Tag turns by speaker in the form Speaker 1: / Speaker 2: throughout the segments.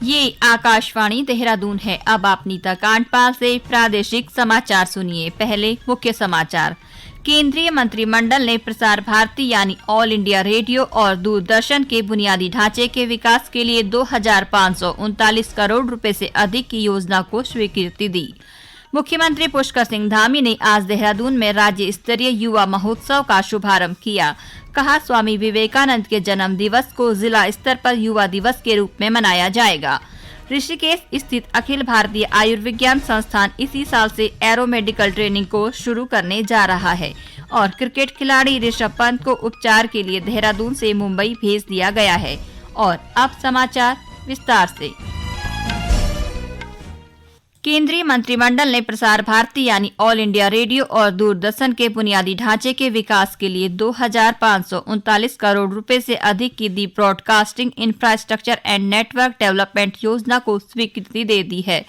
Speaker 1: ये आकाशवाणी देहरादून है। अब आप नीता कांडपाल से प्रादेशिक समाचार सुनिए। पहले मुख्य समाचार। केंद्रीय मंत्रिमंडल ने प्रसार भारती यानी ऑल इंडिया रेडियो और दूरदर्शन के बुनियादी ढांचे के विकास के लिए 2539 करोड़ रुपए से अधिक की योजना को स्वीकृति दी। मुख्यमंत्री पुष्कर सिंह धामी ने आज देहरादून में राज्य स्तरीय युवा महोत्सव का शुभारंभ किया। कहा, स्वामी विवेकानंद के जन्म दिवस को जिला स्तर पर युवा दिवस के रूप में मनाया जाएगा। ऋषिकेश स्थित अखिल भारतीय आयुर्विज्ञान संस्थान इसी साल से एरो मेडिकल ट्रेनिंग को शुरू करने जा रहा है। और क्रिकेट खिलाड़ी ऋषभ पंत को उपचार के लिए देहरादून से मुंबई भेज दिया गया है। और अब समाचार विस्तार से। केंद्रीय मंत्रिमंडल ने प्रसार भारती यानी ऑल इंडिया रेडियो और दूरदर्शन के बुनियादी ढांचे के विकास के लिए 2539 करोड़ रुपए से अधिक की the broadcasting infrastructure and network development योजना को स्वीकृति दे दी है।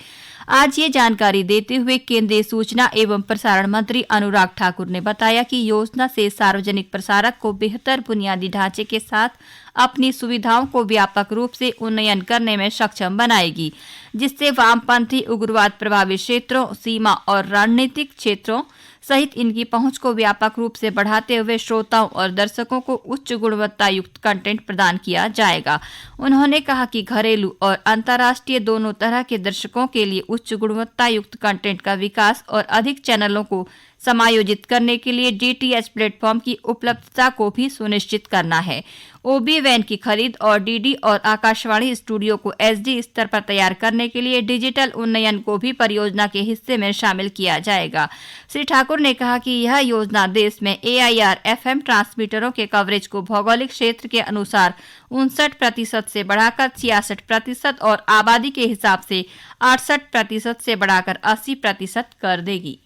Speaker 1: आज ये जानकारी देते हुए केंद्रीय सूचना एवं प्रसारण मंत्री अनुराग ठाकुर ने बताया कि योजना से सार्वजनिक प्रसारक को बेहतर बुनियादी ढांचे के साथ अपनी सुविधाओं को व्यापक रूप से उन्नयन करने में सक्षम बनाएगी, जिससे वामपंथी उग्रवाद प्रभावित क्षेत्रों, सीमा और रणनीतिक क्षेत्रों सहित इनकी पहुंच को व्यापक रूप से बढ़ाते हुए श्रोताओं और दर्शकों को उच्च गुणवत्ता युक्त कंटेंट प्रदान किया जाएगा। उन्होंने कहा कि घरेलू और अंतर्राष्ट्रीय दोनों तरह के दर्शकों के लिए उच्च गुणवत्ता युक्त कंटेंट का विकास और अधिक चैनलों को समायोजित करने के लिए डीटीएच प्लेटफॉर्म की उपलब्धता को भी सुनिश्चित करना है। ओबी वैन की खरीद और डीडी और आकाशवाणी स्टूडियो को एसडी स्तर पर तैयार करने के लिए डिजिटल उन्नयन को भी परियोजना के हिस्से में शामिल किया जाएगा। श्री ठाकुर ने कहा कि यह योजना देश में एआईआर एफएम ट्रांसमीटरों के कवरेज को भौगोलिक क्षेत्र के अनुसार 59% से बढ़ाकर 66% और आबादी के हिसाब से 68% से बढ़ाकर 80% कर देगी।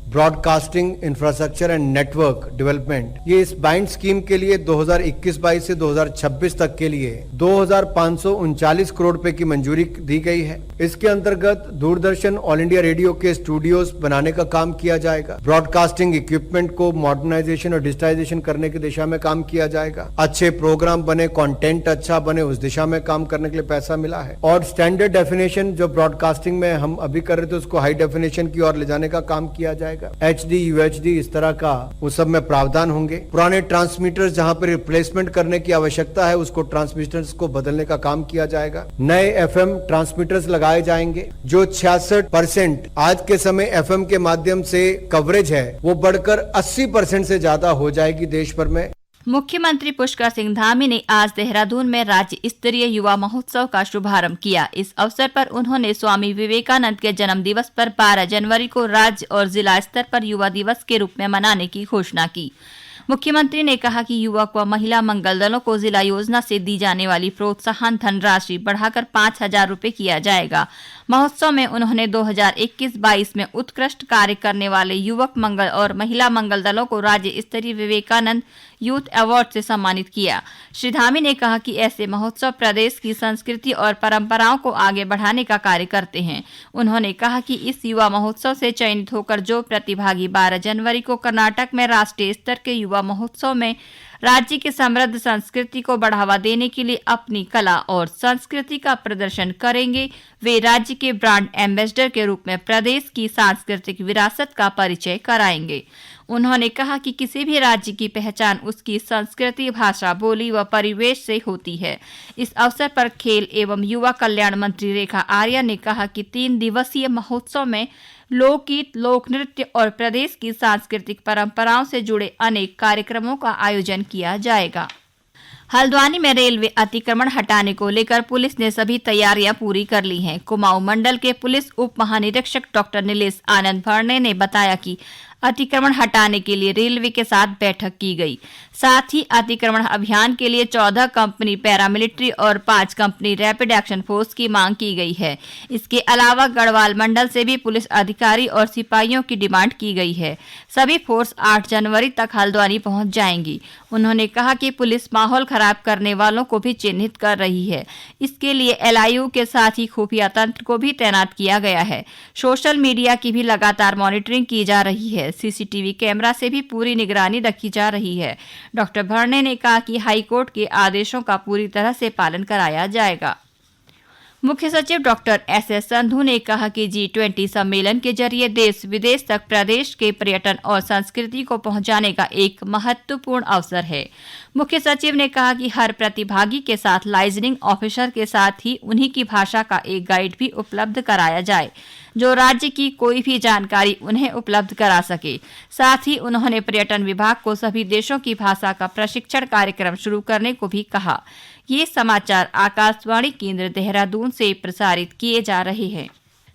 Speaker 2: Broadcasting infrastructure and network development, ये इस बाइंड स्कीम के लिए 2021-22 से 2026 तक के लिए 2539 करोड़ रुपए की मंजूरी दी गई है। इसके अंतर्गत दूरदर्शन ऑल इंडिया रेडियो के स्टूडियोज बनाने का काम किया जाएगा। ब्रॉडकास्टिंग इक्विपमेंट को मॉडर्नाइजेशन और डिजिटाइजेशन करने की दिशा में काम किया जाएगा। अच्छे प्रोग्राम बने, कंटेंट अच्छा बने, उस दिशा में काम करने के लिए पैसा मिला है। और स्टैंडर्ड डेफिनेशन जो ब्रॉडकास्टिंग में हम अभी कर रहे थे उसको हाई डेफिनेशन की ओर ले जाने का काम किया जाएगा। HD, UHD इस तरह का उस सब में प्रावधान होंगे। पुराने ट्रांसमीटर्स जहां पर रिप्लेसमेंट करने की आवश्यकता है उसको ट्रांसमीटर्स को बदलने का काम किया जाएगा। नए FM ट्रांसमीटर्स लगाए जाएंगे। जो 66% आज के समय FM के माध्यम से कवरेज है वो बढ़कर 80% से ज्यादा हो जाएगी देश भर में।
Speaker 1: मुख्यमंत्री पुष्कर सिंह धामी ने आज देहरादून में राज्य स्तरीय युवा महोत्सव का शुभारंभ किया। इस अवसर पर उन्होंने स्वामी विवेकानंद के जन्म दिवस पर 12 जनवरी को राज्य और जिला स्तर पर युवा दिवस के रूप में मनाने की घोषणा की। मुख्यमंत्री ने कहा कि युवक व महिला मंगल दलों को जिला योजना से दी जाने वाली प्रोत्साहन धनराशि बढ़ाकर 5,000 रुपए किया जाएगा। महोत्सव में उन्होंने 2021-22 में उत्कृष्ट कार्य करने वाले युवक मंगल और महिला मंगल दलों को राज्य स्तरीय विवेकानंद यूथ अवार्ड से सम्मानित किया। श्री धामी ने कहा कि ऐसे महोत्सव प्रदेश की संस्कृति और परंपराओं को आगे बढ़ाने का कार्य करते हैं। उन्होंने कहा कि इस युवा महोत्सव से चयनित होकर जो प्रतिभागी 12 जनवरी को कर्नाटक में राष्ट्रीय स्तर के युवा महोत्सव में राज्य की समृद्ध संस्कृति को बढ़ावा देने के लिए अपनी कला और संस्कृति का प्रदर्शन करेंगे, वे राज्य के ब्रांड एम्बेसडर के रूप में प्रदेश की सांस्कृतिक विरासत का परिचय कराएंगे। उन्होंने कहा कि किसी भी राज्य की पहचान उसकी संस्कृति, भाषा, बोली व परिवेश से होती है। इस अवसर पर खेल एवं युवा कल्याण मंत्री रेखा आर्या ने कहा कि 3 दिवसीय महोत्सव में लोकगीत, लोक नृत्य और प्रदेश की सांस्कृतिक परंपराओं से जुड़े अनेक कार्यक्रमों का आयोजन किया जाएगा। हल्द्वानी में रेलवे अतिक्रमण हटाने को लेकर पुलिस ने सभी तैयारियां पूरी कर ली हैं। कुमाऊं मंडल के पुलिस उप महानिरीक्षक डॉक्टर नीलेश आनंद भरने ने बताया कि अतिक्रमण हटाने के लिए रेलवे के साथ बैठक की गई। साथ ही अतिक्रमण अभियान के लिए 14 कंपनी पैरामिलिट्री और 5 कंपनी रैपिड एक्शन फोर्स की मांग की गई है। इसके अलावा गढ़वाल मंडल से भी पुलिस अधिकारी और सिपाहियों की डिमांड की गई है। सभी फोर्स 8 जनवरी तक हल्द्वानी पहुंच जाएंगी। उन्होंने कहा कि पुलिस माहौल खराब करने वालों को भी चिन्हित कर रही है। इसके लिए LIU के साथ ही खुफिया तंत्र को भी तैनात किया गया है। सोशल मीडिया की भी लगातार मॉनिटरिंग की जा रही है। CCTV कैमरा से भी पूरी निगरानी रखी जा रही है। डॉक्टर भरने ने कहा कि हाईकोर्ट के आदेशों का पूरी तरह से पालन कराया जाएगा। मुख्य सचिव डॉक्टर एस संधू ने कहा कि G20 सम्मेलन के जरिए देश विदेश तक प्रदेश के पर्यटन और संस्कृति को पहुंचाने का एक महत्वपूर्ण अवसर है। मुख्य सचिव ने कहा कि हर प्रतिभागी के साथ लाइजनिंग ऑफिसर के साथ ही उन्हीं की भाषा का एक गाइड भी उपलब्ध कराया जाए, जो राज्य की कोई भी जानकारी उन्हें उपलब्ध करा सके। साथ ही उन्होंने पर्यटन विभाग को सभी देशों की भाषा का प्रशिक्षण कार्यक्रम शुरू करने को भी कहा। ये समाचार आकाशवाणी केंद्र देहरादून से प्रसारित किए जा रहे हैं।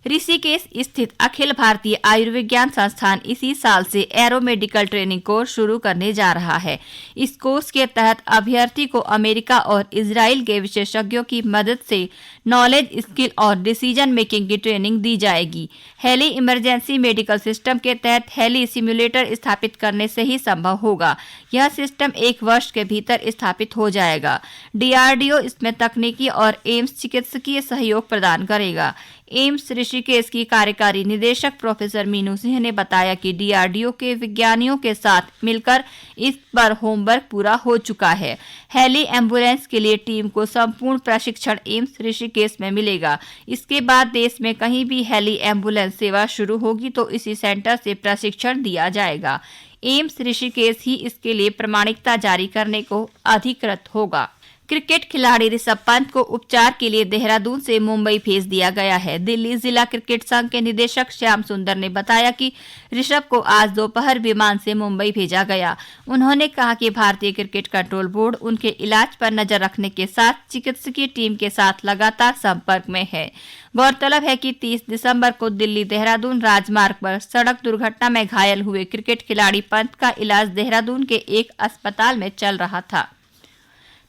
Speaker 1: ऋषिकेश स्थित अखिल भारतीय आयुर्विज्ञान संस्थान इसी साल से एरो मेडिकल ट्रेनिंग कोर्स शुरू करने जा रहा है। इस कोर्स के तहत अभ्यर्थी को अमेरिका और इजराइल के विशेषज्ञों की मदद से नॉलेज, स्किल और डिसीजन मेकिंग की ट्रेनिंग दी जाएगी। हेली इमरजेंसी मेडिकल सिस्टम के तहत हेली सिम्युलेटर स्थापित करने से ही संभव होगा। यह सिस्टम 1 वर्ष के भीतर स्थापित हो जाएगा। DRDO इसमें तकनीकी और एम्स चिकित्सकीय सहयोग प्रदान करेगा। एम्स ऋषिकेश की कार्यकारी निदेशक प्रोफेसर मीनू सिंह ने बताया कि DRDO के विज्ञानियों के साथ मिलकर इस पर होमवर्क पूरा हो चुका है। हेली एम्बुलेंस के लिए टीम को संपूर्ण प्रशिक्षण एम्स ऋषिकेश में मिलेगा। इसके बाद देश में कहीं भी हेली एम्बुलेंस सेवा शुरू होगी तो इसी सेंटर से प्रशिक्षण दिया जाएगा। एम्स ऋषिकेश ही इसके लिए प्रमाणिकता जारी करने को अधिकृत होगा। क्रिकेट खिलाड़ी ऋषभ पंत को उपचार के लिए देहरादून से मुंबई भेज दिया गया है। दिल्ली जिला क्रिकेट संघ के निदेशक श्याम सुंदर ने बताया कि ऋषभ को आज दोपहर विमान से मुंबई भेजा गया। उन्होंने कहा कि भारतीय क्रिकेट कंट्रोल बोर्ड उनके इलाज पर नजर रखने के साथ चिकित्सकीय टीम के साथ लगातार संपर्क में है। गौरतलब है कि 30 दिसंबर को दिल्ली देहरादून राजमार्ग पर सड़क दुर्घटना में घायल हुए क्रिकेट खिलाड़ी पंत का इलाज देहरादून के एक अस्पताल में चल रहा था।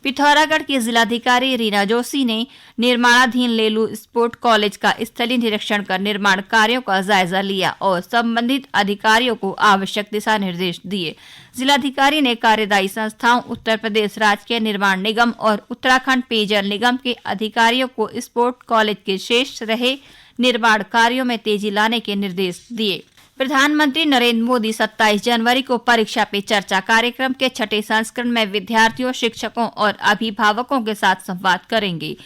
Speaker 1: पिथौरागढ़ की जिलाधिकारी रीना जोशी ने निर्माणाधीन लेलू स्पोर्ट कॉलेज का स्थलीय निरीक्षण कर निर्माण कार्यों का जायजा लिया और संबंधित अधिकारियों को आवश्यक दिशा निर्देश दिए। जिलाधिकारी ने कार्यदायी संस्थाओं, उत्तर प्रदेश राज्य निर्माण निगम और उत्तराखंड पेयजल निगम के अधिकारियों को स्पोर्ट कॉलेज के शेष रहे निर्माण कार्यों में तेजी लाने के निर्देश दिए। प्रधानमंत्री नरेंद्र मोदी 27 जनवरी को परीक्षा पे चर्चा कार्यक्रम के 6ठे संस्करण में विद्यार्थियों, शिक्षकों और अभिभावकों के साथ संवाद करेंगे।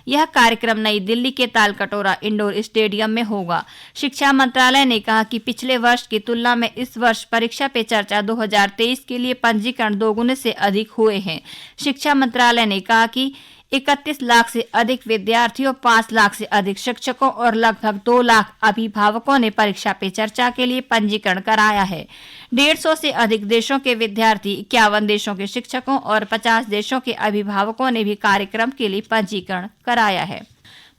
Speaker 1: यह कार्यक्रम नई दिल्ली के तालकटोरा इंडोर स्टेडियम में होगा। शिक्षा मंत्रालय ने कहा कि पिछले वर्ष की तुलना में इस वर्ष परीक्षा पे चर्चा 2023 के लिए पंजीकरण दोगुने से अधिक हुए हैं। शिक्षा मंत्रालय ने कहा कि 31 लाख से अधिक विद्यार्थियों, 5 लाख से अधिक शिक्षकों और लगभग 2 लाख अभिभावकों ने परीक्षा पे चर्चा के लिए पंजीकरण कराया है। 150 से अधिक देशों के विद्यार्थी, 51 देशों के शिक्षकों और 50 देशों के अभिभावकों ने भी कार्यक्रम के लिए पंजीकरण कराया है।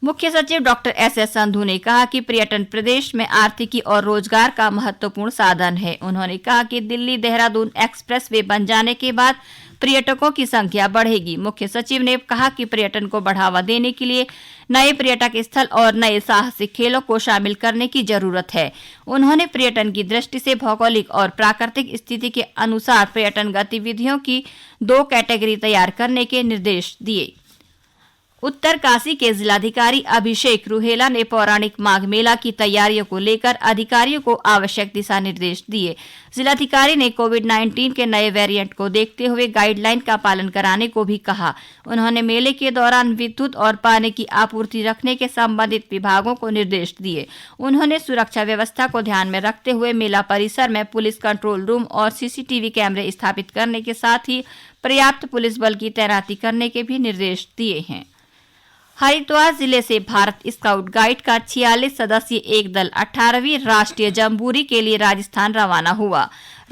Speaker 1: मुख्य सचिव डॉक्टर एस संधू ने कहा कि पर्यटन प्रदेश में आर्थिकी और रोजगार का महत्वपूर्ण साधन है। उन्होंने कहा कि दिल्ली देहरादून एक्सप्रेसवे बन जाने के बाद पर्यटकों की संख्या बढ़ेगी। मुख्य सचिव ने कहा कि पर्यटन को बढ़ावा देने के लिए नए पर्यटक स्थल और नए साहसिक खेलों को शामिल करने की जरूरत है। उन्होंने पर्यटन की दृष्टि से भौगोलिक और प्राकृतिक स्थिति के अनुसार पर्यटन गतिविधियों की 2 कैटेगरी तैयार करने के निर्देश दिए। उत्तरकाशी के जिलाधिकारी अभिषेक रुहेला ने पौराणिक माघ मेला की तैयारियों को लेकर अधिकारियों को आवश्यक दिशा निर्देश दिए। जिलाधिकारी ने कोविड-19 के नए वेरिएंट को देखते हुए गाइडलाइन का पालन कराने को भी कहा। उन्होंने मेले के दौरान विद्युत और पानी की आपूर्ति रखने के संबंधित विभागों को निर्देश दिए। उन्होंने सुरक्षा व्यवस्था को ध्यान में रखते हुए मेला परिसर में पुलिस कंट्रोल रूम और CCTV कैमरे स्थापित करने के साथ ही पर्याप्त पुलिस बल की तैनाती करने के भी निर्देश दिए हैं। हरिद्वार जिले से भारत स्काउट गाइड का 46 सदस्यीय एक दल 18वीं राष्ट्रीय जम्बूरी के लिए राजस्थान रवाना हुआ।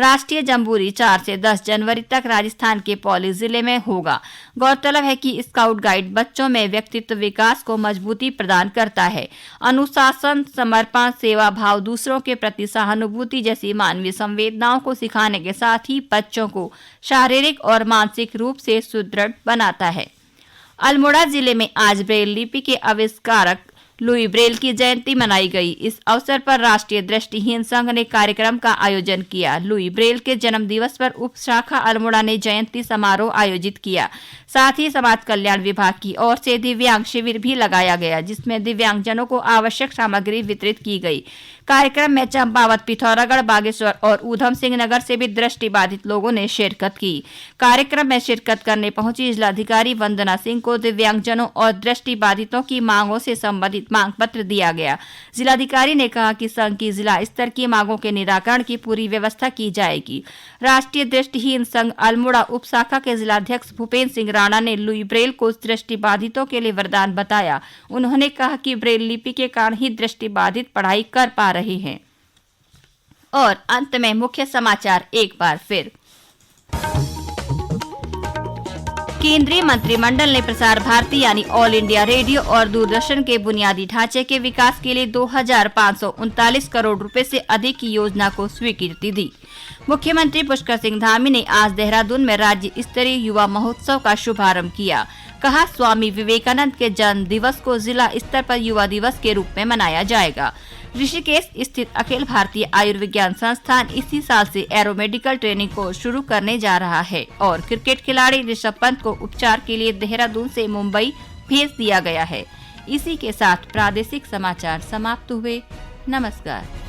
Speaker 1: राष्ट्रीय जम्बूरी 4 से 10 जनवरी तक राजस्थान के पौली जिले में होगा। गौरतलब है कि स्काउट गाइड बच्चों में व्यक्तित्व विकास को मजबूती प्रदान करता है। अनुशासन, समर्पण, सेवा भाव, दूसरों के प्रति सहानुभूति जैसी मानवीय संवेदनाओं को सिखाने के साथ ही बच्चों को शारीरिक और मानसिक रूप से सुदृढ़ बनाता है। अल्मोड़ा जिले में आज ब्रेल लिपि के आविष्कारक लुई ब्रेल की जयंती मनाई गई। इस अवसर पर राष्ट्रीय दृष्टिहीन संघ ने कार्यक्रम का आयोजन किया। लुई ब्रेल के जन्म दिवस पर उप शाखा अल्मोड़ा ने जयंती समारोह आयोजित किया। साथ ही समाज कल्याण विभाग की ओर से दिव्यांग शिविर भी लगाया गया, जिसमें दिव्यांगजनों को आवश्यक सामग्री वितरित की गई। कार्यक्रम में चंपावत, पिथौरागढ़, बागेश्वर और ऊधम सिंह नगर से भी दृष्टिबाधित लोगों ने शिरकत की। कार्यक्रम में शिरकत करने पहुंची जिलाधिकारी वंदना सिंह को दिव्यांगजनों और दृष्टिबाधितों की मांगों से संबंधित मांग पत्र दिया गया। जिलाधिकारी ने कहा कि संघ की जिला स्तर की मांगों के निराकरण की पूरी व्यवस्था की जाएगी। राष्ट्रीय दृष्टिहीन संघ अल्मोड़ा उप शाखा के जिलाध्यक्ष भूपेन्द्र सिंह राणा ने लुई ब्रेल को दृष्टिबाधितों के लिए वरदान बताया। उन्होंने कहा कि ब्रेल लिपि के कारण ही दृष्टिबाधित पढ़ाई कर पा रहे हैं। और अंत में मुख्य समाचार एक बार फिर। केंद्रीय मंत्रिमंडल ने प्रसार भारती यानी ऑल इंडिया रेडियो और दूरदर्शन के बुनियादी ढांचे के विकास के लिए 2539 करोड़ रुपए से अधिक की योजना को स्वीकृति दी। मुख्यमंत्री पुष्कर सिंह धामी ने आज देहरादून में राज्य स्तरीय युवा महोत्सव का शुभारंभ किया। कहा, स्वामी विवेकानंद के जन्म दिवस को जिला स्तर पर युवा दिवस के रूप में मनाया जाएगा। ऋषिकेश स्थित अखिल भारतीय आयुर्विज्ञान संस्थान इसी साल से एरोमेडिकल ट्रेनिंग कोर्स शुरू करने जा रहा है। और क्रिकेट खिलाड़ी ऋषभ पंत को उपचार के लिए देहरादून से मुंबई भेज दिया गया है। इसी के साथ प्रादेशिक समाचार समाप्त हुए। नमस्कार।